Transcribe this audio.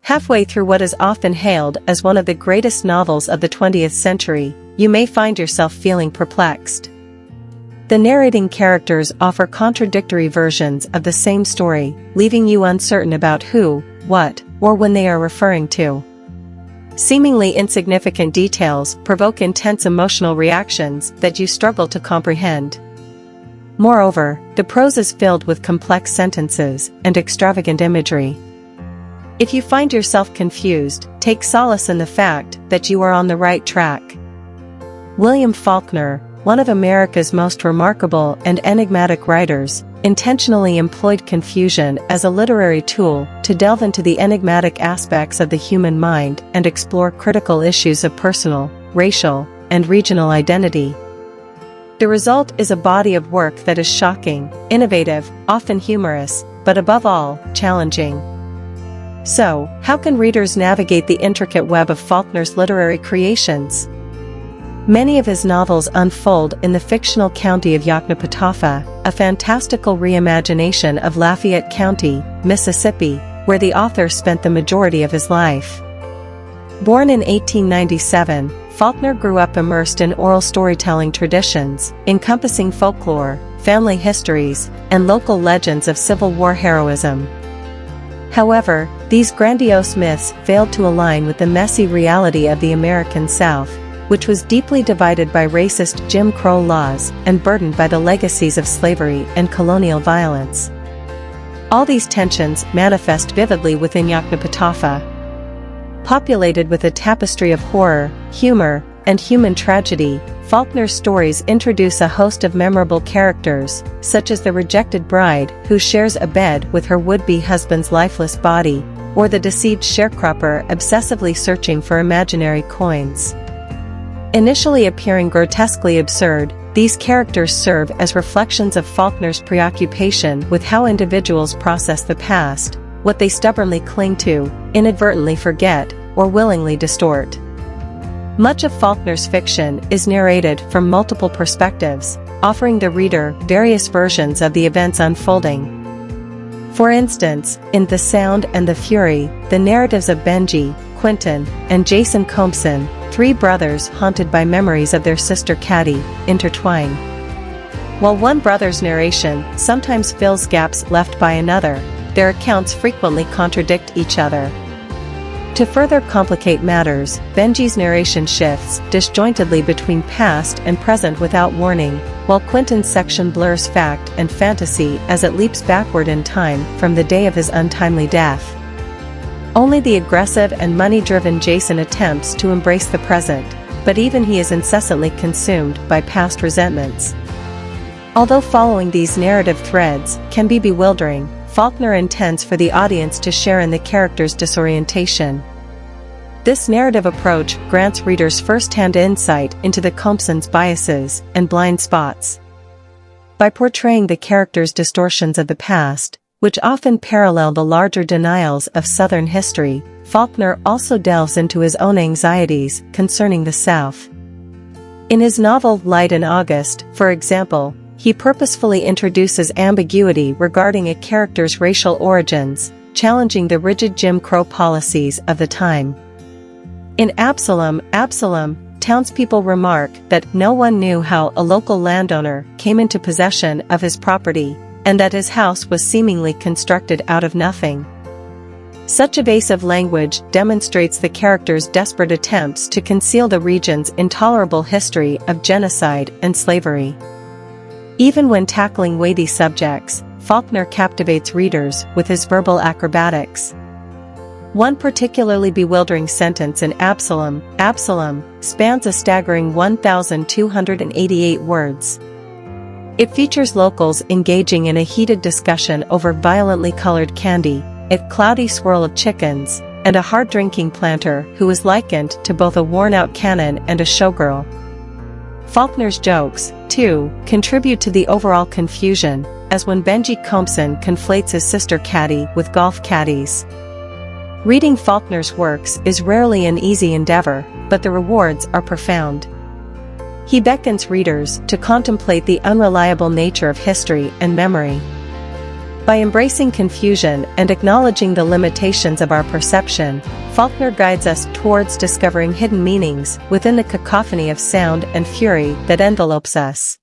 Halfway through what is often hailed as one of the greatest novels of the 20th century, you may find yourself feeling perplexed. The narrating characters offer contradictory versions of the same story, leaving you uncertain about who, what, or when they are referring to. Seemingly insignificant details provoke intense emotional reactions that you struggle to comprehend. Moreover, the prose is filled with complex sentences and extravagant imagery. If you find yourself confused, take solace in the fact that you are on the right track. William Faulkner, one of America's most remarkable and enigmatic writers, intentionally employed confusion as a literary tool to delve into the enigmatic aspects of the human mind and explore critical issues of personal, racial, and regional identity. The result is a body of work that is shocking, innovative, often humorous, but above all, challenging. So, how can readers navigate the intricate web of Faulkner's literary creations? Many of his novels unfold in the fictional county of Yoknapatawpha, a fantastical reimagination of Lafayette County, Mississippi, where the author spent the majority of his life. Born in 1897, Faulkner grew up immersed in oral storytelling traditions, encompassing folklore, family histories, and local legends of Civil War heroism. However, these grandiose myths failed to align with the messy reality of the American South, which was deeply divided by racist Jim Crow laws and burdened by the legacies of slavery and colonial violence. All these tensions manifest vividly within Yoknapatawpha. Populated with a tapestry of horror, humor, and human tragedy, Faulkner's stories introduce a host of memorable characters, such as the rejected bride who shares a bed with her would-be husband's lifeless body, or the deceived sharecropper obsessively searching for imaginary coins. Initially appearing grotesquely absurd, these characters serve as reflections of Faulkner's preoccupation with how individuals process the past, what they stubbornly cling to, inadvertently forget, or willingly distort. Much of Faulkner's fiction is narrated from multiple perspectives, offering the reader various versions of the events unfolding. For instance, in The Sound and the Fury, the narratives of Benji, Quentin, and Jason Compson, three brothers haunted by memories of their sister Caddy, intertwine. While one brother's narration sometimes fills gaps left by another, their accounts frequently contradict each other. To further complicate matters, Benji's narration shifts disjointedly between past and present without warning, while Quentin's section blurs fact and fantasy as it leaps backward in time from the day of his untimely death. Only the aggressive and money-driven Jason attempts to embrace the present, but even he is incessantly consumed by past resentments. Although following these narrative threads can be bewildering, Faulkner intends for the audience to share in the characters' disorientation. This narrative approach grants readers first-hand insight into the Compson's biases and blind spots. By portraying the characters' distortions of the past, which often parallel the larger denials of Southern history, Faulkner also delves into his own anxieties concerning the South. In his novel Light in August, for example, he purposefully introduces ambiguity regarding a character's racial origins, challenging the rigid Jim Crow policies of the time. In Absalom, townspeople remark that no one knew how a local landowner came into possession of his property, and that his house was seemingly constructed out of nothing. Such evasive language demonstrates the character's desperate attempts to conceal the region's intolerable history of genocide and slavery. Even when tackling weighty subjects, Faulkner captivates readers with his verbal acrobatics. One particularly bewildering sentence in Absalom spans a staggering 1,288 words. It features locals engaging in a heated discussion over violently colored candy, a cloudy swirl of chickens, and a hard-drinking planter who is likened to both a worn-out cannon and a showgirl. Faulkner's jokes, too, contribute to the overall confusion, as when Benji Compson conflates his sister Caddy with golf caddies. Reading Faulkner's works is rarely an easy endeavor, but the rewards are profound. He beckons readers to contemplate the unreliable nature of history and memory. By embracing confusion and acknowledging the limitations of our perception, Faulkner guides us towards discovering hidden meanings within the cacophony of sound and fury that envelopes us.